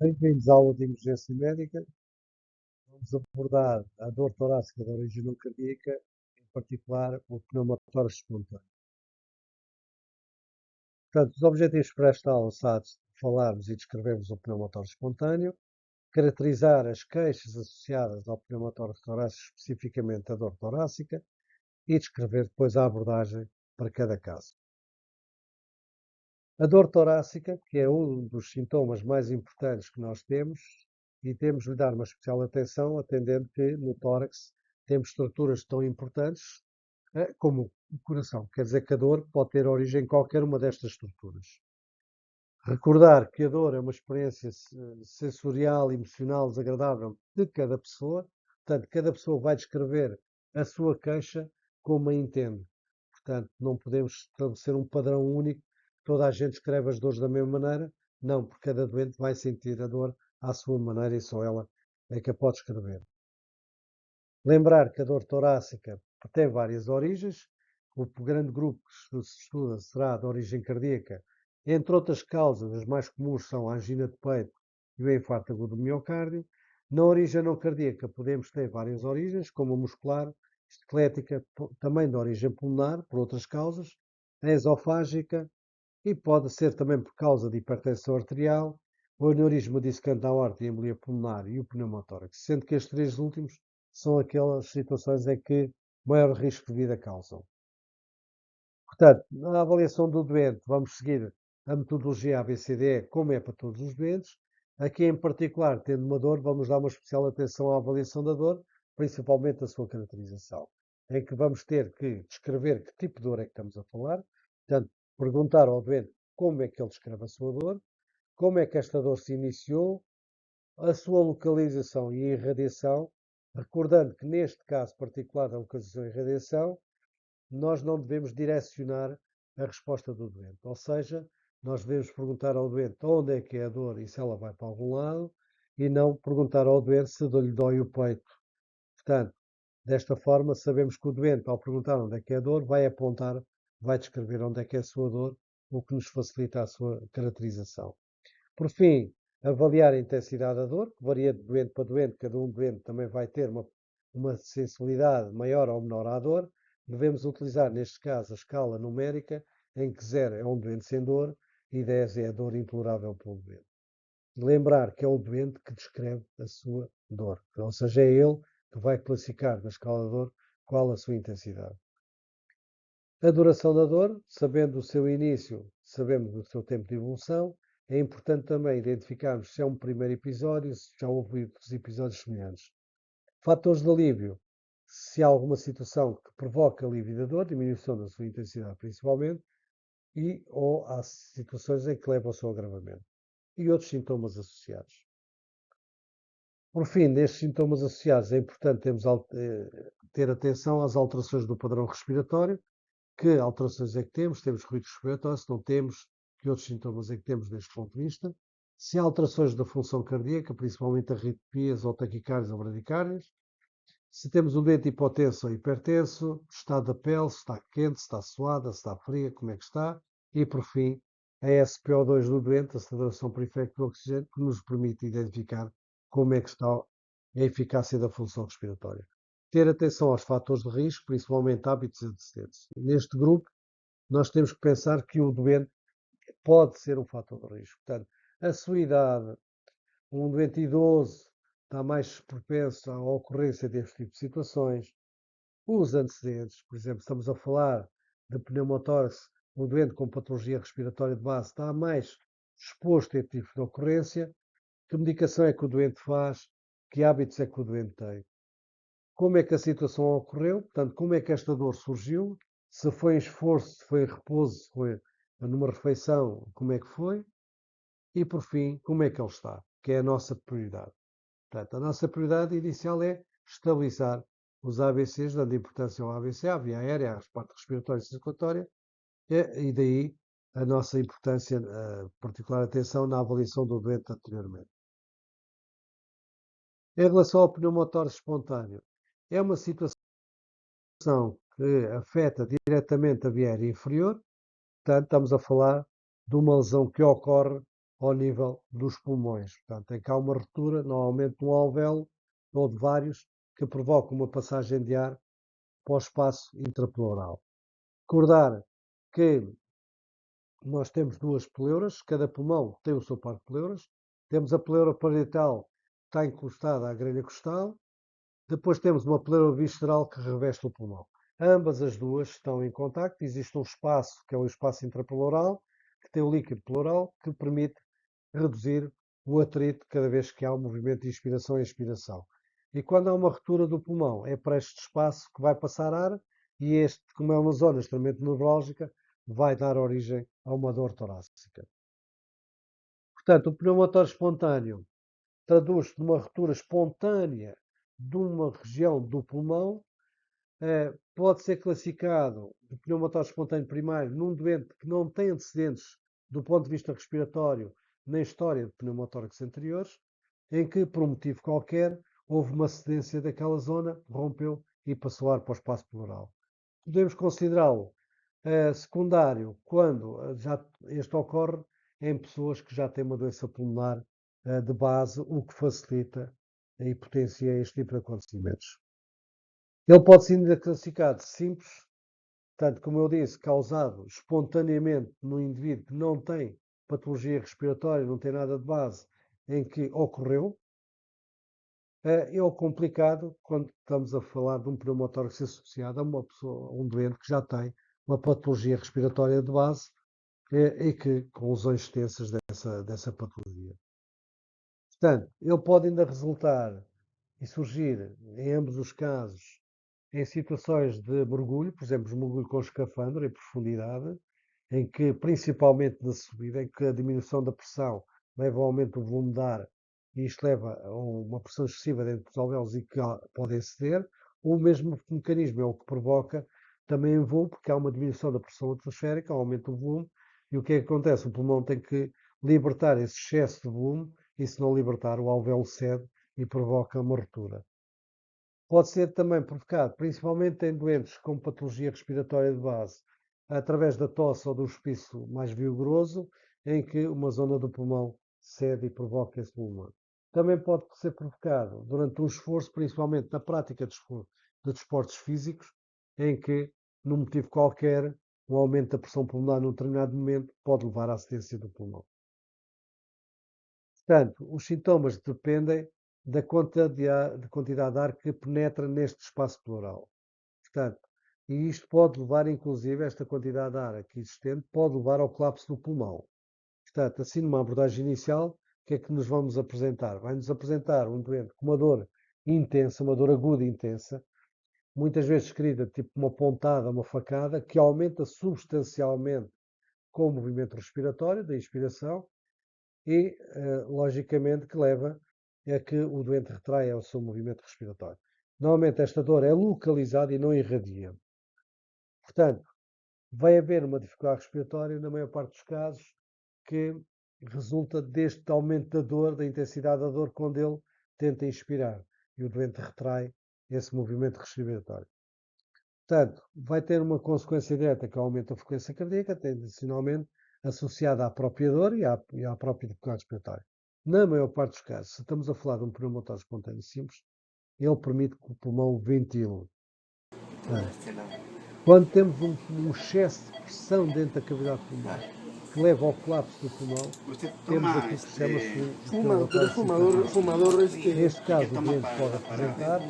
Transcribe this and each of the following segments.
Bem-vindos à aula de emergência médica. Vamos abordar a dor torácica de origem não cardíaca, em particular o pneumotórax espontâneo. Portanto, os objetivos para esta aula são de falarmos e descrevermos o pneumotórax espontâneo, caracterizar as queixas associadas ao pneumotórax torácico, especificamente a dor torácica, e descrever depois a abordagem para cada caso. A dor torácica, que é um dos sintomas mais importantes que nós temos, e temos de lhe dar uma especial atenção, atendendo que no tórax temos estruturas tão importantes como o coração. Quer dizer que a dor pode ter origem em qualquer uma destas estruturas. Recordar que a dor é uma experiência sensorial e emocional desagradável de cada pessoa. Portanto, cada pessoa vai descrever a sua queixa como a entende. Portanto, não podemos estabelecer um padrão único. Toda a gente escreve as dores da mesma maneira. Não, porque cada doente vai sentir a dor à sua maneira e só ela é que a pode escrever. Lembrar que a dor torácica tem várias origens. O grande grupo que se estuda será de origem cardíaca. Entre outras causas, as mais comuns são a angina de peito e o infarto agudo do miocárdio. Na origem não cardíaca podemos ter várias origens, como a muscular, esquelética, também de origem pulmonar, por outras causas, a esofágica, e pode ser também por causa de hipertensão arterial, o aneurisma discante da aorta e a embolia pulmonar e o pneumotórax, sendo que estes três últimos são aquelas situações em que maior risco de vida causam. Portanto, na avaliação do doente, vamos seguir a metodologia ABCDE, como é para todos os doentes. Aqui, em particular, tendo uma dor, vamos dar uma especial atenção à avaliação da dor, principalmente a sua caracterização, em que vamos ter que descrever que tipo de dor é que estamos a falar. Portanto, perguntar ao doente como é que ele descreve a sua dor, como é que esta dor se iniciou, a sua localização e irradiação, recordando que neste caso particular da localização e irradiação, nós não devemos direcionar a resposta do doente. Ou seja, nós devemos perguntar ao doente onde é que é a dor e se ela vai para algum lado, e não perguntar ao doente se lhe dói o peito. Portanto, desta forma, sabemos que o doente, ao perguntar onde é que é a dor, vai apontar, vai descrever onde é que é a sua dor, o que nos facilita a sua caracterização. Por fim, avaliar a intensidade da dor, que varia de doente para doente, cada um doente também vai ter uma sensibilidade maior ou menor à dor. Devemos utilizar, neste caso, a escala numérica, em que 0 é um doente sem dor e 10 é a dor intolerável pelo doente. Lembrar que é o doente que descreve a sua dor, ou seja, é ele que vai classificar na escala de dor qual a sua intensidade. A duração da dor, sabendo o seu início, sabemos o seu tempo de evolução. É importante também identificarmos se é um primeiro episódio, se já houve outros episódios semelhantes. Fatores de alívio, se há alguma situação que provoca alívio da dor, diminuição da sua intensidade principalmente, ou há situações em que levam ao seu agravamento. E outros sintomas associados. Por fim, nestes sintomas associados, é importante ter atenção às alterações do padrão respiratório. Que alterações é que temos? Temos ruído respiratório, se não temos, que outros sintomas é que temos deste ponto de vista? Se há alterações da função cardíaca, principalmente arritmias ou taquicardias ou bradicárdias. Se temos um doente hipotenso ou hipertenso, estado da pele, se está quente, se está suada, se está fria, como é que está? E, por fim, a SpO2 do doente, a saturação periférica do oxigênio, que nos permite identificar como é que está a eficácia da função respiratória. Ter atenção aos fatores de risco, principalmente hábitos e antecedentes. Neste grupo, nós temos que pensar que o doente pode ser um fator de risco. Portanto, a sua idade, um doente idoso está mais propenso à ocorrência deste tipo de situações. Os antecedentes, por exemplo, estamos a falar de pneumotórax, um doente com patologia respiratória de base está mais exposto a este tipo de ocorrência. Que medicação é que o doente faz? Que hábitos é que o doente tem? Como é que a situação ocorreu? Portanto, como é que esta dor surgiu? Se foi em esforço, se foi em repouso, se foi numa refeição, como é que foi? E, por fim, como é que ele está? Que é a nossa prioridade. Portanto, a nossa prioridade inicial é estabilizar os ABCs, dando importância ao ABC, à via aérea, à parte respiratória e circulatória, e daí a nossa importância, a particular atenção na avaliação do doente anteriormente. Em relação ao pneumotórax espontâneo, é uma situação que afeta diretamente a via aérea inferior. Portanto, estamos a falar de uma lesão que ocorre ao nível dos pulmões. Portanto, é que há uma ruptura, normalmente de um alvéolo ou de vários, que provoca uma passagem de ar para o espaço intrapleural. Recordar que nós temos duas pleuras, cada pulmão tem o seu par de pleuras. Temos a pleura parietal, que está encostada à grelha costal. Depois temos uma pleura visceral que reveste o pulmão. Ambas as duas estão em contacto. Existe um espaço, que é o espaço intrapleural, que tem o líquido pleural, que permite reduzir o atrito cada vez que há um movimento de inspiração e expiração. E quando há uma ruptura do pulmão, é para este espaço que vai passar ar e este, como é uma zona extremamente nevrálgica, vai dar origem a uma dor torácica. Portanto, o pneumotórax espontâneo traduz-se numa ruptura espontânea de uma região do pulmão. Pode ser classificado de pneumotórax espontâneo primário num doente que não tem antecedentes do ponto de vista respiratório nem história de pneumotórax anteriores, em que, por um motivo qualquer, houve uma cedência daquela zona, rompeu e passou ar para o espaço pleural. Podemos considerá-lo secundário quando já este ocorre em pessoas que já têm uma doença pulmonar de base, o que facilita e potencia este tipo de acontecimentos. Ele pode ser ainda classificado simples, portanto, como eu disse, causado espontaneamente no indivíduo que não tem patologia respiratória, não tem nada de base, em que ocorreu. É o complicado quando estamos a falar de um pneumotórax associado a uma pessoa, a um doente que já tem uma patologia respiratória de base e que com lesões extensas dessa patologia. Portanto, ele pode ainda resultar e surgir, em ambos os casos, em situações de mergulho, por exemplo, mergulho com escafandro em profundidade, em que, principalmente na subida, em que a diminuição da pressão leva ao aumento do volume de ar e isto leva a uma pressão excessiva dentro dos alvéolos e que podem ceder. O mesmo mecanismo é o que provoca também em voo, porque há uma diminuição da pressão atmosférica, aumenta o volume, e o que é que acontece? O pulmão tem que libertar esse excesso de volume, e se não libertar, o alvéolo cede e provoca uma ruptura. Pode ser também provocado, principalmente em doentes com patologia respiratória de base, através da tosse ou do espirro mais vigoroso, em que uma zona do pulmão cede e provoca esse pulmão. Também pode ser provocado durante um esforço, principalmente na prática de desportos físicos, em que, num motivo qualquer, o aumento da pressão pulmonar num determinado momento pode levar à cedência do pulmão. Portanto, os sintomas dependem da quantidade de ar que penetra neste espaço pleural. Portanto, e isto pode levar, inclusive, esta quantidade de ar aqui existente, pode levar ao colapso do pulmão. Portanto, assim, numa abordagem inicial, o que é que nos vamos apresentar? Vai-nos apresentar um doente com uma dor intensa, uma dor aguda intensa, muitas vezes descrita tipo uma pontada, uma facada, que aumenta substancialmente com o movimento respiratório, da inspiração, e, logicamente, que leva a que o doente retraia o seu movimento respiratório. Normalmente esta dor é localizada e não irradia. Portanto, vai haver uma dificuldade respiratória na maior parte dos casos que resulta deste aumento da dor, da intensidade da dor, quando ele tenta inspirar e o doente retrai esse movimento respiratório. Portanto, vai ter uma consequência direta que é o aumento da frequência cardíaca, tendencionalmente associada à própria dor e à própria dificuldade respiratória. Na maior parte dos casos, se estamos a falar de um pneumotórax espontâneo simples, ele permite que o pulmão ventile. Quando temos um excesso de pressão dentro da cavidade pulmonar que leva ao colapso do pulmão, temos aquilo que chama-se fumador, neste caso, o doente pode apresentar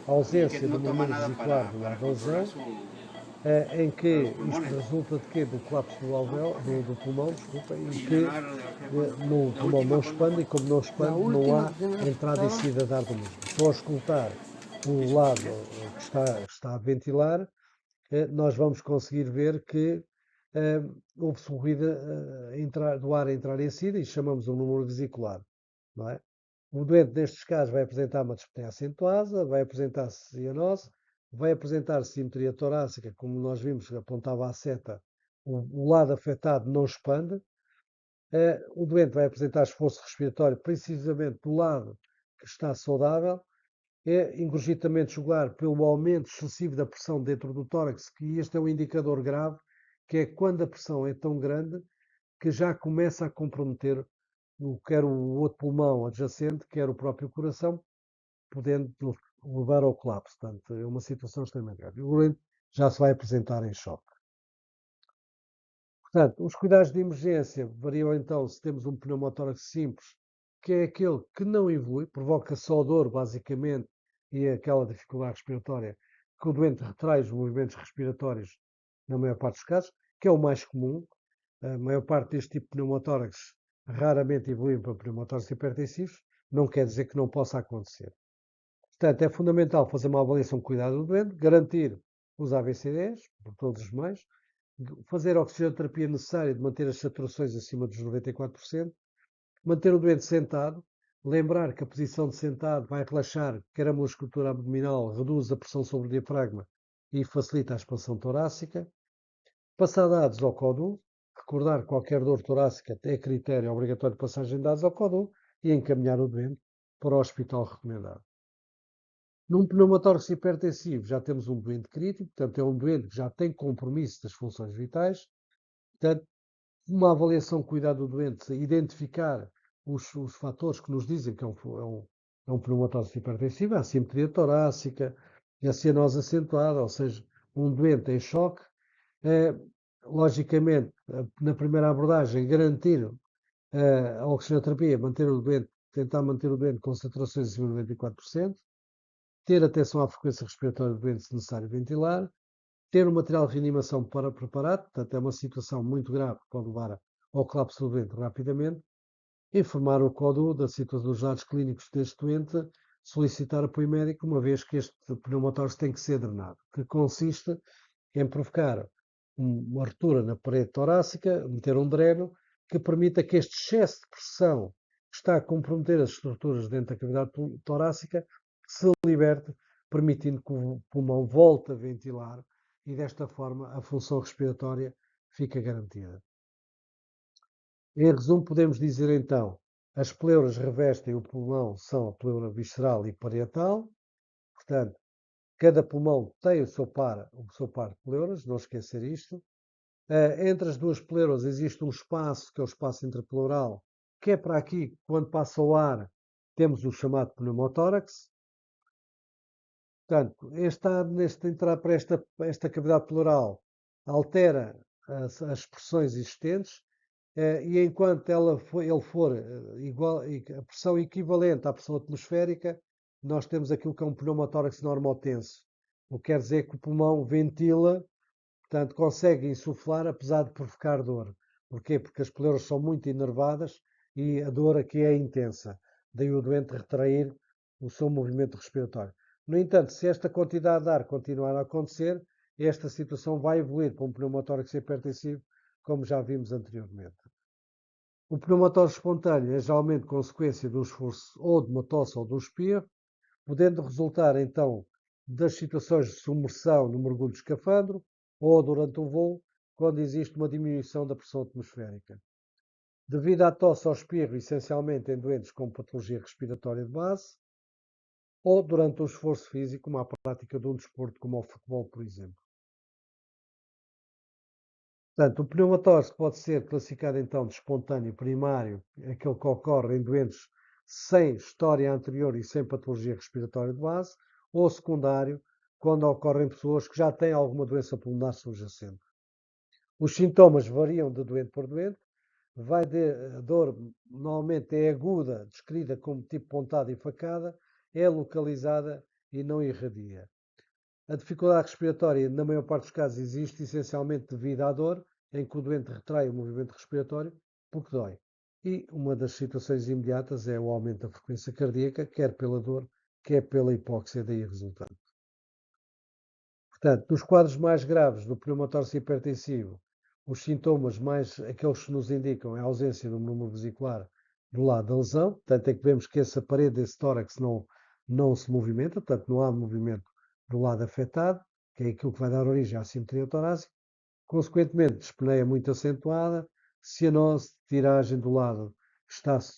ausência do movimento vesicular do lado ausão, em que isto resulta de quê? Do colapso do alvéolo, do pulmão, desculpa, em que no pulmão não expande e como não expande não há entrada e saída de ar do mesmo. Só a escutar o lado que está a ventilar, nós vamos conseguir ver que houve corrida do ar a entrar e a saída e chamamos um número vesicular, não é? O doente, nestes casos, vai apresentar uma dispneia acentuosa, vai apresentar cianose, vai apresentar simetria torácica, como nós vimos que apontava a seta, o lado afetado não expande. O doente vai apresentar esforço respiratório precisamente do lado que está saudável. Engurgitamento jugular pelo aumento excessivo da pressão dentro do tórax, que este é um indicador grave, que é quando a pressão é tão grande que já começa a comprometer quer o outro pulmão adjacente, quer o próprio coração, podendo levar ao colapso. Portanto, é uma situação extremamente grave. O doente já se vai apresentar em choque. Portanto, os cuidados de emergência variam então se temos um pneumotórax simples, que é aquele que não evolui, provoca só dor, basicamente, e aquela dificuldade respiratória, que o doente retrai os movimentos respiratórios na maior parte dos casos, que é o mais comum. A maior parte deste tipo de pneumotórax raramente evolui para pneumotórax hipertensivos, não quer dizer que não possa acontecer. Portanto, é fundamental fazer uma avaliação de cuidado do doente, garantir os ABCDs, por todos os meios, fazer a oxigenoterapia necessária de manter as saturações acima dos 94%, manter o doente sentado, lembrar que a posição de sentado vai relaxar quer a musculatura abdominal, reduz a pressão sobre o diafragma e facilita a expansão torácica, passar dados ao CODU, recordar que qualquer dor torácica é critério obrigatório de passagem de dados ao CODU e encaminhar o doente para o hospital recomendado. Num pneumotórax hipertensivo já temos um doente crítico, portanto é um doente que já tem compromisso das funções vitais, portanto uma avaliação de cuidado do doente, identificar os fatores que nos dizem que é um pneumotórax hipertensivo, a assimetria torácica, a cianose acentuada, ou seja, um doente em choque. Logicamente, na primeira abordagem, garantir a oxigenoterapia, tentar manter o doente com saturações acima de 94%, ter atenção à frequência respiratória do doente se necessário ventilar, ter o material de reanimação para preparado, portanto é uma situação muito grave que pode levar ao colapso do doente rapidamente, informar o CODU da situação dos dados clínicos deste doente, solicitar apoio médico, uma vez que este pneumotórax tem que ser drenado, que consiste em provocar uma ruptura na parede torácica, meter um dreno, que permita que este excesso de pressão que está a comprometer as estruturas dentro da cavidade torácica se liberte, permitindo que o pulmão volte a ventilar e desta forma a função respiratória fica garantida. Em resumo, podemos dizer então, as pleuras revestem o pulmão são a pleura visceral e parietal, portanto, cada pulmão tem o seu par de pleuras, não esquecer isto. Entre as duas pleuras existe um espaço, que é o espaço intrapleural, que é para aqui, quando passa o ar, temos o chamado pneumotórax. Portanto, entrar para esta cavidade pleural altera as pressões existentes e enquanto ele for igual, a pressão equivalente à pressão atmosférica, nós temos aquilo que é um pneumotórax normotenso. O que quer dizer que o pulmão ventila, portanto, consegue insuflar apesar de provocar dor. Porquê? Porque as pleuras são muito inervadas e a dor aqui é intensa. Daí o doente retrair o seu movimento respiratório. No entanto, se esta quantidade de ar continuar a acontecer, esta situação vai evoluir para um pneumotórax hipertensivo, como já vimos anteriormente. O pneumotórax espontâneo é geralmente consequência do esforço ou de uma tosse ou de um espirro, podendo resultar então das situações de submersão no mergulho de escafandro ou durante o voo, quando existe uma diminuição da pressão atmosférica. Devido à tosse ou espirro, essencialmente em doentes com patologia respiratória de base, ou durante um esforço físico, como a prática de um desporto como o futebol, por exemplo. Portanto, o pneumotórax pode ser classificado então de espontâneo primário, aquele que ocorre em doentes sem história anterior e sem patologia respiratória de base, ou secundário, quando ocorre em pessoas que já têm alguma doença pulmonar subjacente. Os sintomas variam de doente por doente, a dor normalmente é aguda, descrita como tipo pontada e facada, é localizada e não irradia. A dificuldade respiratória, na maior parte dos casos, existe essencialmente devido à dor, em que o doente retrai o movimento respiratório porque dói. E uma das situações imediatas é o aumento da frequência cardíaca, quer pela dor, quer pela hipóxia daí resultante. Portanto, nos quadros mais graves do pneumotórax hipertensivo, os sintomas aqueles que nos indicam é a ausência do número vesicular do lado da lesão, portanto é que vemos que essa parede desse tórax não se movimenta, portanto não há movimento do lado afetado, que é aquilo que vai dar origem à assimetria torácica. Consequentemente, dispneia muito acentuada, cianose, tiragem do lado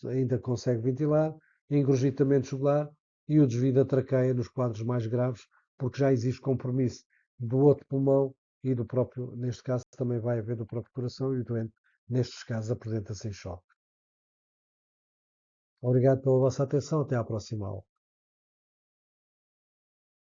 ainda consegue ventilar, engurgitamento jugular e o desvio da traqueia nos quadros mais graves, porque já existe compromisso do outro pulmão e do próprio, neste caso também vai haver do próprio coração e o doente, nestes casos, apresenta-se em choque. Obrigado pela vossa atenção. Até à próxima aula.